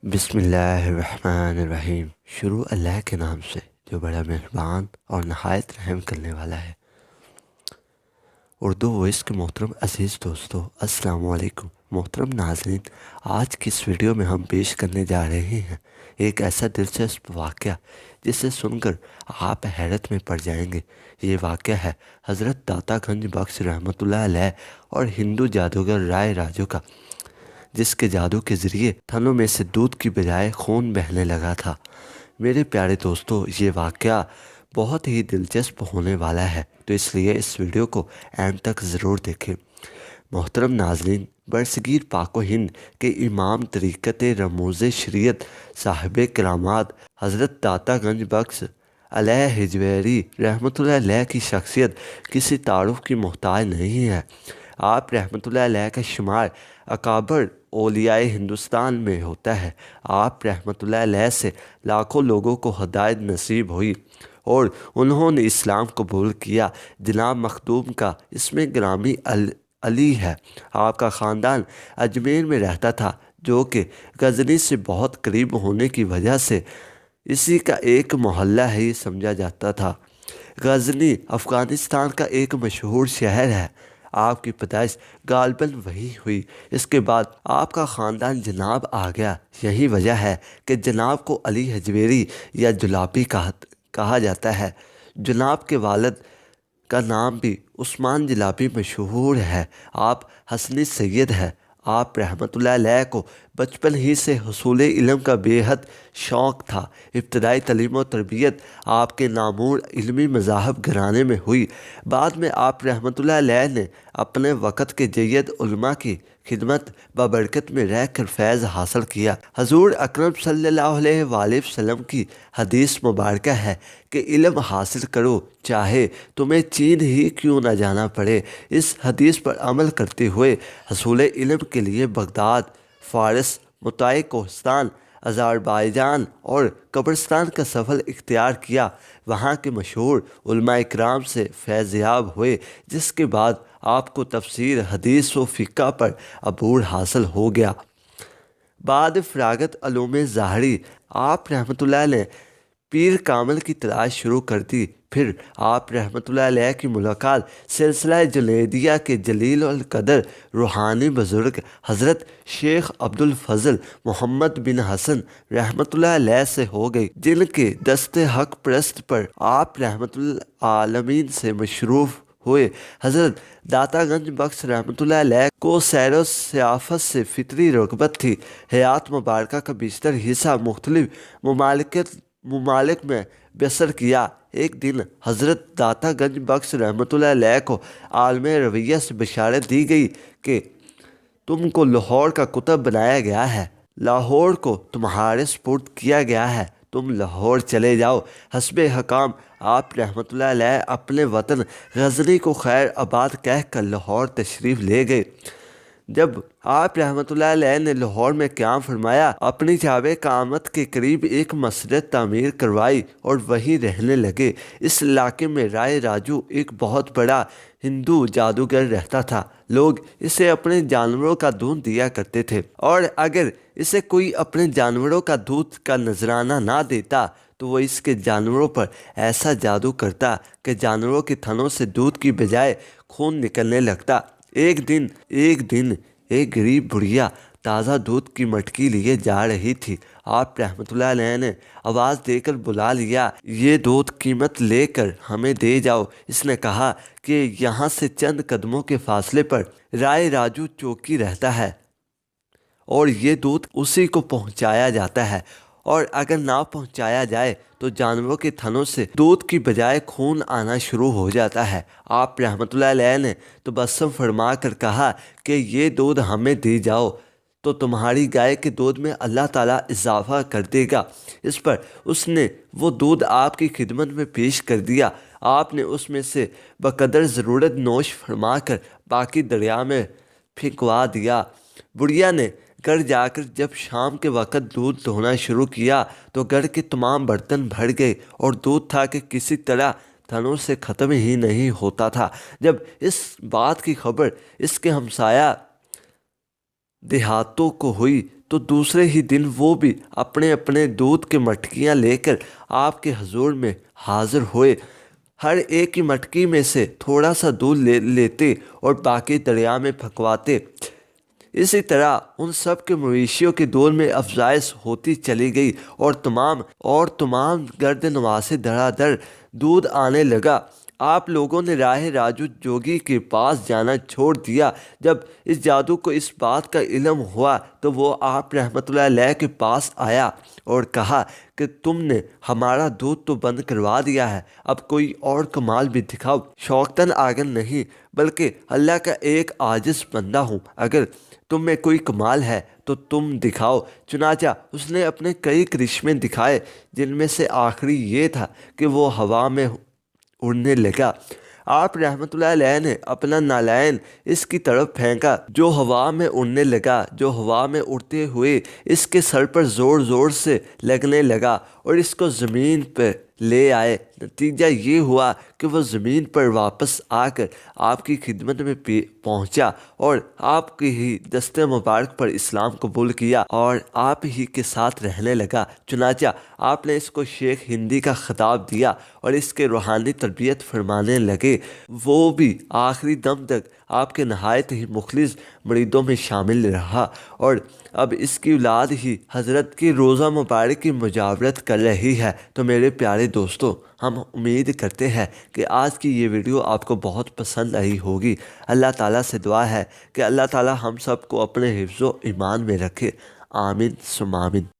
بسم اللہ الرحمن الرحیم۔ شروع اللہ کے نام سے جو بڑا مہربان اور نہایت رحم کرنے والا ہے۔ اردو وائس کے محترم عزیز دوستو، السلام علیکم۔ محترم ناظرین، آج کی اس ویڈیو میں ہم پیش کرنے جا رہے ہیں ایک ایسا دلچسپ واقعہ جسے سن کر آپ حیرت میں پڑ جائیں گے۔ یہ واقعہ ہے حضرت داتا گنج بخش رحمۃ اللہ علیہ اور ہندو جادوگر رائے راجو کا، جس کے جادو کے ذریعے تھنوں میں سے دودھ کی بجائے خون بہنے لگا تھا۔ میرے پیارے دوستو، یہ واقعہ بہت ہی دلچسپ ہونے والا ہے، تو اس لیے اس ویڈیو کو اینڈ تک ضرور دیکھیں۔ محترم ناظرین، برصغیر پاک و ہند کے امام طریقت رموز شریعت صاحب کرامات حضرت داتا گنج بخش علیہ حجویری رحمۃ اللہ علیہ کی شخصیت کسی تعارف کی محتاج نہیں ہے۔ آپ رحمۃ اللہ علیہ کا شمار اکابر اولیاء ہندوستان میں ہوتا ہے۔ آپ رحمۃ اللہ علیہ سے لاکھوں لوگوں کو ہدایت نصیب ہوئی اور انہوں نے اسلام قبول کیا۔ جناب مخدوم کا اسم گرامی علی ہے۔ آپ کا خاندان اجمیر میں رہتا تھا، جو کہ غزنی سے بہت قریب ہونے کی وجہ سے اسی کا ایک محلہ ہی سمجھا جاتا تھا۔ غزنی افغانستان کا ایک مشہور شہر ہے۔ آپ کی پیدائش غالباً وہی ہوئی۔ اس کے بعد آپ کا خاندان جناب آ گیا۔ یہی وجہ ہے کہ جناب کو علی حجویری یا جلابی کہا جاتا ہے۔ جناب کے والد کا نام بھی عثمان جلابی مشہور ہے۔ آپ حسنی سید ہے۔ آپ رحمۃ اللہ علیہ کو بچپن ہی سے حصول علم کا بے حد شوق تھا۔ ابتدائی تعلیم و تربیت آپ کے نامور علمی مذاہب گھرانے میں ہوئی۔ بعد میں آپ رحمۃ اللہ علیہ نے اپنے وقت کے جید علماء کی خدمت ببرکت میں رہ کر فیض حاصل کیا۔ حضور اکرم صلی اللہ علیہ وآلہ وسلم کی حدیث مبارکہ ہے کہ علم حاصل کرو چاہے تمہیں چین ہی کیوں نہ جانا پڑے۔ اس حدیث پر عمل کرتے ہوئے حصول علم کے لیے بغداد، فارس، متاع کوہستان، آذربائیجان اور قبرستان کا سفر اختیار کیا۔ وہاں کے مشہور علماء کرام سے فیض یاب ہوئے، جس کے بعد آپ کو تفسیر، حدیث و فقہ پر عبور حاصل ہو گیا۔ بعد فراغت علوم ظاہری آپ رحمۃ اللہ نے پیر کامل کی تلاش شروع کر دی۔ پھر آپ رحمۃ اللہ علیہ کی ملاقات سلسلہ جنیدیہ کے جلیل القدر روحانی بزرگ حضرت شیخ عبدالفضل محمد بن حسن رحمۃ اللہ علیہ سے ہو گئی، جن کے دست حق پرست پر آپ رحمۃ العالمین سے مشروف ہوئے۔ حضرت داتا گنج بخش رحمۃ اللہ علیہ کو سیر و سیاحت سے فطری رغبت تھی۔ حیات مبارکہ کا بیشتر حصہ مختلف ممالک میں بسر کیا۔ ایک دن حضرت داتا گنج بخش رحمۃ اللہ علیہ کو عالم رویہ سے بشارت دی گئی کہ تم کو لاہور کا قطب بنایا گیا ہے، لاہور کو تمہارے سپرد کیا گیا ہے، تم لاہور چلے جاؤ۔ حسب حکام آپ رحمۃ اللہ علیہ اپنے وطن غزنی کو خیر آباد کہہ کر لاہور تشریف لے گئے۔ جب آپ رحمۃ اللہ علیہ نے لاہور میں قیام فرمایا، اپنی جاب قامت کے قریب ایک مسجد تعمیر کروائی اور وہیں رہنے لگے۔ اس علاقے میں رائے راجو ایک بہت بڑا ہندو جادوگر رہتا تھا۔ لوگ اسے اپنے جانوروں کا دودھ دیا کرتے تھے، اور اگر اسے کوئی اپنے جانوروں کا دودھ کا نذرانہ نہ دیتا تو وہ اس کے جانوروں پر ایسا جادو کرتا کہ جانوروں کے تھنوں سے دودھ کی بجائے خون نکلنے لگتا۔ ایک دن ایک غریب بڑھیا تازہ دودھ کی مٹکی لیے جا رہی تھی۔ آپ رحمۃ اللہ علیہ نے آواز دے کر بلا لیا، یہ دودھ قیمت لے کر ہمیں دے جاؤ۔ اس نے کہا کہ یہاں سے چند قدموں کے فاصلے پر رائے راجو چوکی رہتا ہے اور یہ دودھ اسی کو پہنچایا جاتا ہے، اور اگر نہ پہنچایا جائے تو جانوروں کے تھنوں سے دودھ کی بجائے خون آنا شروع ہو جاتا ہے۔ آپ رحمۃ اللہ علیہ نے تبسم فرما کر کہا کہ یہ دودھ ہمیں دی جاؤ تو تمہاری گائے کے دودھ میں اللہ تعالیٰ اضافہ کر دے گا۔ اس پر اس نے وہ دودھ آپ کی خدمت میں پیش کر دیا۔ آپ نے اس میں سے بقدر ضرورت نوش فرما کر باقی دریا میں پھینکوا دیا۔ بڑھیا نے گھر جا کر جب شام کے وقت دودھ دھونا شروع کیا تو گھر کے تمام برتن بھر گئے، اور دودھ تھا کہ کسی طرح تھنوں سے ختم ہی نہیں ہوتا تھا۔ جب اس بات کی خبر اس کے ہمسایہ دیہاتوں کو ہوئی تو دوسرے ہی دن وہ بھی اپنے اپنے دودھ کے مٹکیاں لے کر آپ کے حضور میں حاضر ہوئے۔ ہر ایک کی مٹکی میں سے تھوڑا سا دودھ لیتے اور باقی دریا میں پھینکواتے۔ اسی طرح ان سب کے مویشیوں کے دودھ میں افزائش ہوتی چلی گئی اور تمام گرد نواسے دھڑا دھڑ دودھ آنے لگا۔ آپ لوگوں نے راہ راجو جوگی کے پاس جانا چھوڑ دیا۔ جب اس جادو کو اس بات کا علم ہوا تو وہ آپ رحمۃ اللہ علیہ کے پاس آیا اور کہا کہ تم نے ہمارا دودھ تو بند کروا دیا ہے، اب کوئی اور کمال بھی دکھاؤ۔ شوقتاً آگن نہیں بلکہ اللہ کا ایک عاجز بندہ ہوں، اگر تم میں کوئی کمال ہے تو تم دکھاؤ۔ چنانچہ اس نے اپنے کئی کرشمے دکھائے، جن میں سے آخری یہ تھا کہ وہ ہوا میں اڑنے لگا۔ آپ رحمۃ اللہ علیہ نے اپنا نالین اس کی طرف پھینکا جو ہوا میں اڑنے لگا، جو ہوا میں اڑتے ہوئے اس کے سر پر زور زور سے لگنے لگا اور اس کو زمین پہ لے آئے۔ نتیجہ یہ ہوا کہ وہ زمین پر واپس آ کر آپ کی خدمت میں پہنچا اور آپ کی ہی دست مبارک پر اسلام قبول کیا اور آپ ہی کے ساتھ رہنے لگا۔ چنانچہ آپ نے اس کو شیخ ہندی کا خطاب دیا اور اس کے روحانی تربیت فرمانے لگے۔ وہ بھی آخری دم تک آپ کے نہایت ہی مخلص مریدوں میں شامل رہا اور اب اس کی اولاد ہی حضرت کی روضہ مبارک کی مجاورت کر رہی ہے۔ تو میرے پیارے دوستو، ہم امید کرتے ہیں کہ آج کی یہ ویڈیو آپ کو بہت پسند آئی ہوگی۔ اللہ تعالیٰ سے دعا ہے کہ اللہ تعالیٰ ہم سب کو اپنے حفظ و ایمان میں رکھے۔ آمین ثم آمین۔